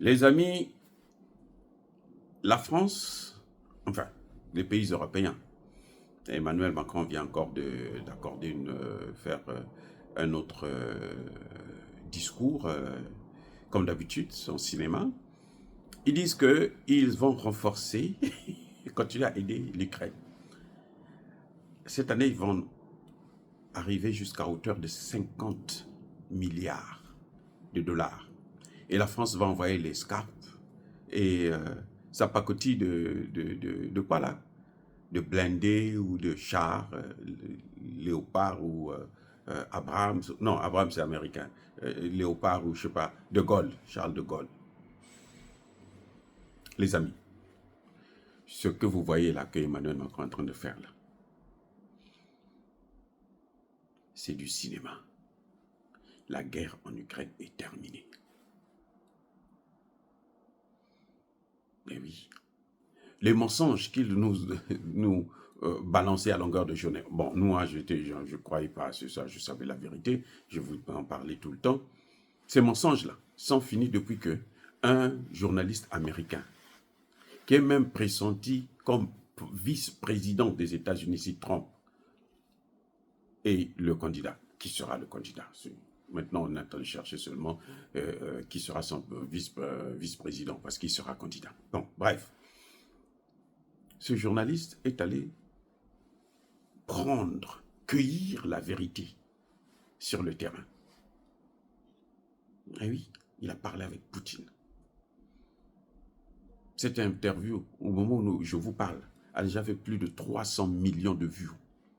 Les amis, la France, enfin, les pays européens, Emmanuel Macron vient encore d'accorder faire un autre discours, comme d'habitude, son cinéma. Ils disent qu'ils vont renforcer et continuer à aider l'Ukraine. Cette année, ils vont arriver jusqu'à hauteur de 50 milliards de dollars. Et la France va envoyer les SCAF et sa pacotille de quoi là? De blindés ou de chars, Léopard ou Abrams. Non, Abrams c'est américain. Léopard ou je sais pas, de Gaulle, Charles de Gaulle. Les amis, ce que vous voyez là, que Emmanuel Macron est en train de faire là, c'est du cinéma. La guerre en Ukraine est terminée. Mais oui. Les mensonges qu'il nous balançait à longueur de journée. Bon, nous, je ne croyais pas à ça, je savais la vérité, je vous en parlais tout le temps. Ces mensonges-là sont finis depuis que un journaliste américain, qui est même pressenti comme vice-président des États-Unis si Trump est le candidat, qui sera le candidat. Maintenant, on est en train de chercher seulement qui sera son vice-président, parce qu'il sera candidat. Bon, bref. Ce journaliste est allé cueillir la vérité sur le terrain. Et oui, il a parlé avec Poutine. Cette interview, au moment où je vous parle, a déjà fait plus de 300 millions de vues.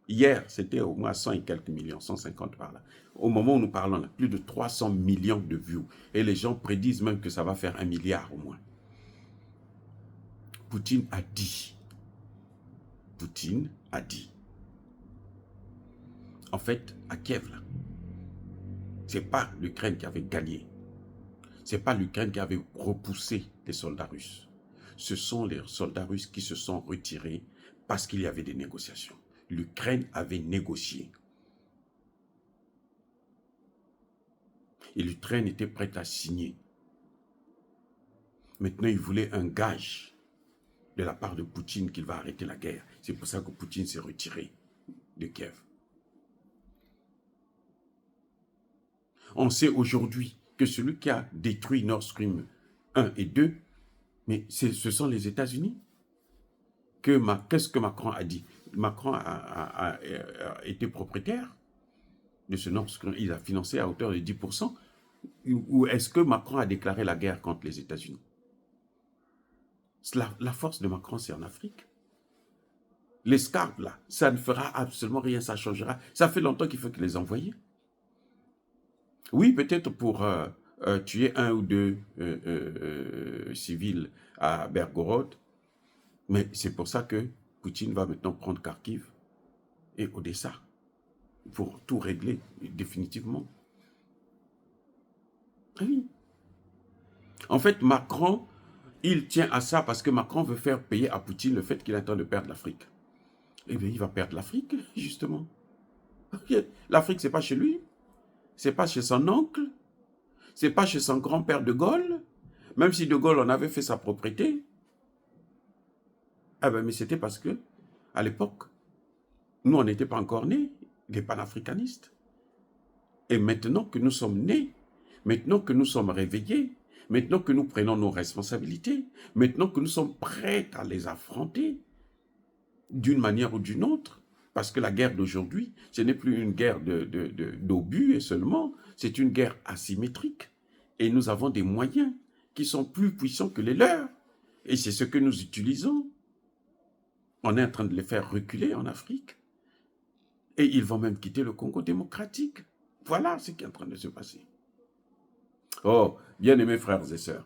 Hier, c'était au moins 100 et quelques millions, 150 par là. Au moment où nous parlons, là, plus de 300 millions de vues. Et les gens prédisent même que ça va faire 1 milliard au moins. Poutine a dit. En fait, à Kiev, là, ce n'est pas l'Ukraine qui avait gagné. Ce n'est pas l'Ukraine qui avait repoussé les soldats russes. Ce sont les soldats russes qui se sont retirés parce qu'il y avait des négociations. L'Ukraine avait négocié. Et l'Ukraine était prête à signer. Maintenant, il voulait un gage de la part de Poutine qu'il va arrêter la guerre. C'est pour ça que Poutine s'est retiré de Kiev. On sait aujourd'hui que celui qui a détruit Nord Stream 1 et 2, mais ce sont les États-Unis. Qu'est-ce que Macron a dit? Macron a été propriétaire de ce Nord Stream. Il a financé à hauteur de 10%. Ou est-ce que Macron a déclaré la guerre contre les États-Unis? La force de Macron, c'est en Afrique. Les SCAF, là, ça ne fera absolument rien, ça changera. Ça fait longtemps qu'il faut que les envoyer. Oui, peut-être pour tuer 1 ou 2 civils à Belgorod, mais c'est pour ça que Poutine va maintenant prendre Kharkiv et Odessa pour tout régler définitivement. Oui. En fait, Macron, il tient à ça parce que Macron veut faire payer à Poutine le fait qu'il est en train de perdre l'Afrique. Eh bien, il va perdre l'Afrique, justement. L'Afrique, ce n'est pas chez lui. Ce n'est pas chez son oncle. Ce n'est pas chez son grand-père de Gaulle. Même si de Gaulle en avait fait sa propriété. Eh bien, mais c'était parce que, à l'époque, nous, on n'était pas encore nés, les panafricanistes. Et maintenant que nous sommes nés, maintenant que nous sommes réveillés, maintenant que nous prenons nos responsabilités, maintenant que nous sommes prêts à les affronter, d'une manière ou d'une autre, parce que la guerre d'aujourd'hui, ce n'est plus une guerre d'obus et seulement, c'est une guerre asymétrique. Et nous avons des moyens qui sont plus puissants que les leurs. Et c'est ce que nous utilisons. On est en train de les faire reculer en Afrique. Et ils vont même quitter le Congo démocratique. Voilà ce qui est en train de se passer. Oh, bien-aimés frères et sœurs.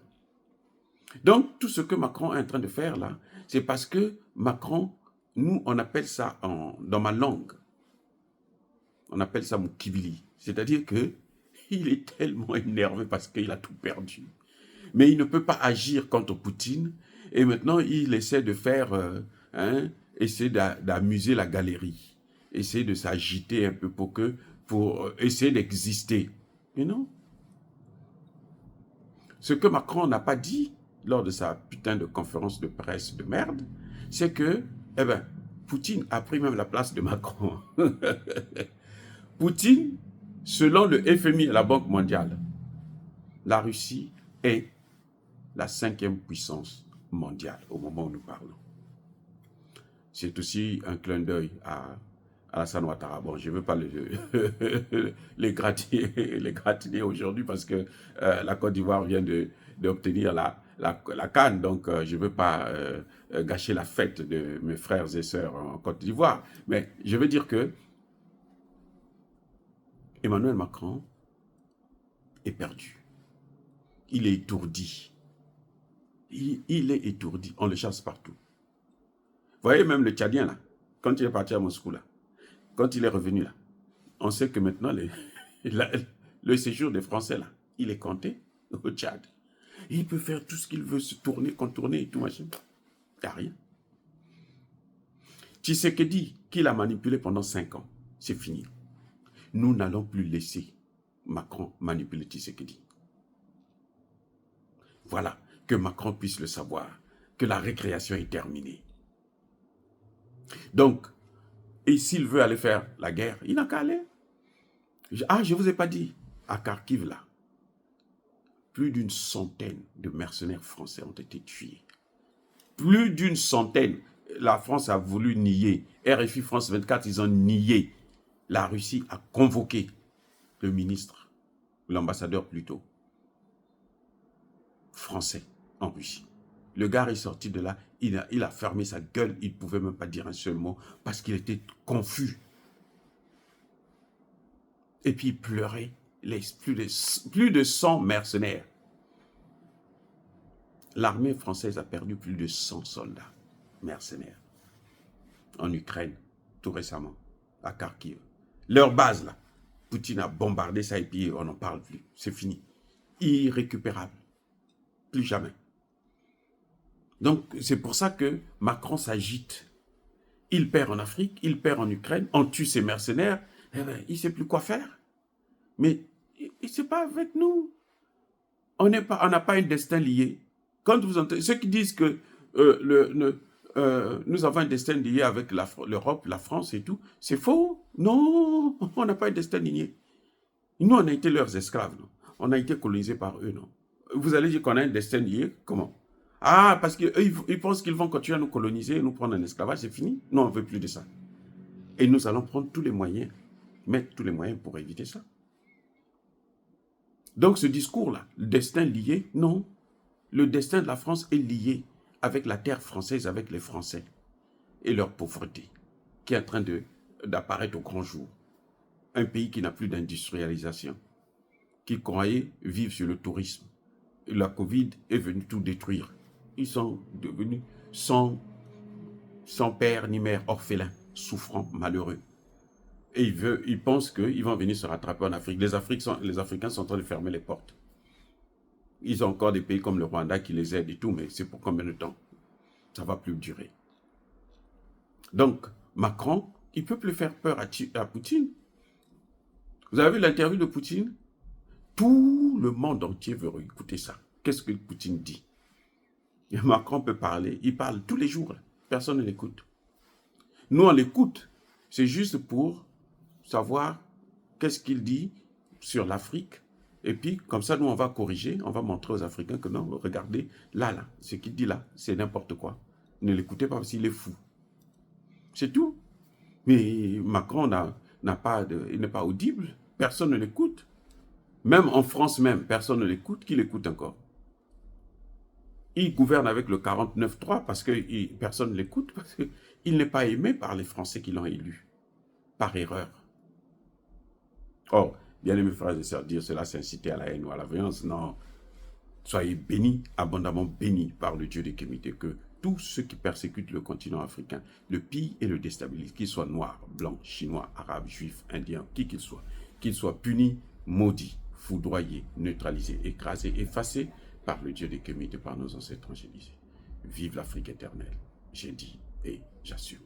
Donc, tout ce que Macron est en train de faire là, c'est parce que Macron, nous, on appelle ça, dans ma langue, on appelle ça Moukibili. C'est-à-dire qu'il est tellement énervé parce qu'il a tout perdu. Mais il ne peut pas agir contre Poutine. Et maintenant, il essaie de faire, essayer d'amuser la galerie. Essayer de s'agiter un peu pour essayer d'exister. Mais non. Ce que Macron n'a pas dit lors de sa putain de conférence de presse de merde, c'est que, eh ben, Poutine a pris même la place de Macron. Poutine, selon le FMI et la Banque mondiale, la Russie est la 5e puissance mondiale au moment où nous parlons. C'est aussi un clin d'œil à Alassane Ouattara. Bon, je ne veux pas les gratiner aujourd'hui parce que la Côte d'Ivoire vient d'obtenir la CAN, donc je ne veux pas gâcher la fête de mes frères et sœurs en Côte d'Ivoire. Mais je veux dire que Emmanuel Macron est perdu. Il est étourdi. Il est étourdi. On le chasse partout. Vous voyez même le Tchadien là, quand il est parti à Moscou là, quand il est revenu là, on sait que maintenant le séjour des Français là, il est compté au Tchad. Il peut faire tout ce qu'il veut, se tourner, contourner et tout machin. Il n'y a rien. Tshisekedi, qu'il a manipulé pendant 5 ans, c'est fini. Nous n'allons plus laisser Macron manipuler Tshisekedi. Voilà, que Macron puisse le savoir, que la récréation est terminée. Donc, et s'il veut aller faire la guerre, il n'a qu'à aller. Ah, je ne vous ai pas dit, à Kharkiv là, plus d'une centaine de mercenaires français ont été tués. Plus d'une centaine. La France a voulu nier. RFI France 24, ils ont nié. La Russie a convoqué le ministre, l'ambassadeur plutôt, français en Russie. Le gars est sorti de là, il a fermé sa gueule, il ne pouvait même pas dire un seul mot parce qu'il était confus. Et puis il pleurait, plus de 100 mercenaires. L'armée française a perdu plus de 100 soldats mercenaires en Ukraine, tout récemment, à Kharkiv. Leur base, là, Poutine a bombardé ça et puis on n'en parle plus. C'est fini. Irrécupérable. Plus jamais. Donc, c'est pour ça que Macron s'agite. Il perd en Afrique, il perd en Ukraine, on tue ses mercenaires, eh bien, il ne sait plus quoi faire. Mais il ne sait pas avec nous. On n'a pas un destin lié. Quand vous entendez ceux qui disent que nous avons un destin lié avec l'Europe, la France et tout, c'est faux. Non, on n'a pas un destin lié. Nous, on a été leurs esclaves. Non? On a été colonisés par eux. Non? Vous allez dire qu'on a un destin lié? Comment? Ah, parce qu'eux, ils pensent qu'ils vont continuer à nous coloniser et nous prendre en esclavage, c'est fini. Non, on ne veut plus de ça. Et nous allons prendre tous les moyens, mettre tous les moyens pour éviter ça. Donc ce discours-là, le destin lié, non. Le destin de la France est lié avec la terre française, avec les Français et leur pauvreté, qui est en train d'apparaître au grand jour. Un pays qui n'a plus d'industrialisation, qui croyait vivre sur le tourisme. Et la Covid est venue tout détruire. Ils sont devenus sans père ni mère, orphelins, souffrants, malheureux. Et ils pensent qu'ils vont venir se rattraper en Afrique. Les Africains sont en train de fermer les portes. Ils ont encore des pays comme le Rwanda qui les aident et tout, mais c'est pour combien de temps? Ça ne va plus durer. Donc, Macron, il ne peut plus faire peur à Poutine. Vous avez vu l'interview de Poutine? Tout le monde entier veut écouter ça. Qu'est-ce que Poutine dit? Et Macron peut parler. Il parle tous les jours. Personne ne l'écoute. Nous, on l'écoute. C'est juste pour savoir qu'est-ce qu'il dit sur l'Afrique. Et puis, comme ça, nous, on va corriger. On va montrer aux Africains que non, regardez, là, ce qu'il dit là, c'est n'importe quoi. Ne l'écoutez pas parce qu'il est fou. C'est tout. Mais Macron il n'est pas audible. Personne ne l'écoute. Même en France même, personne ne l'écoute. Qui l'écoute encore? Il gouverne avec le 49-3 parce que personne ne l'écoute, parce qu'il n'est pas aimé par les Français qui l'ont élu, par erreur. Or, bien aimés frères et sœurs, dire cela, c'est inciter à la haine ou à la violence. Non. Soyez bénis, abondamment bénis par le Dieu des Kémités, que tous ceux qui persécutent le continent africain, le pillent et le déstabilisent, qu'ils soient noirs, blancs, chinois, arabes, juifs, indiens, qui qu'ils soient punis, maudits, foudroyés, neutralisés, écrasés, effacés par le Dieu des Kémités, par nos ancêtres angélisés. Vive l'Afrique éternelle, j'ai dit et j'assume.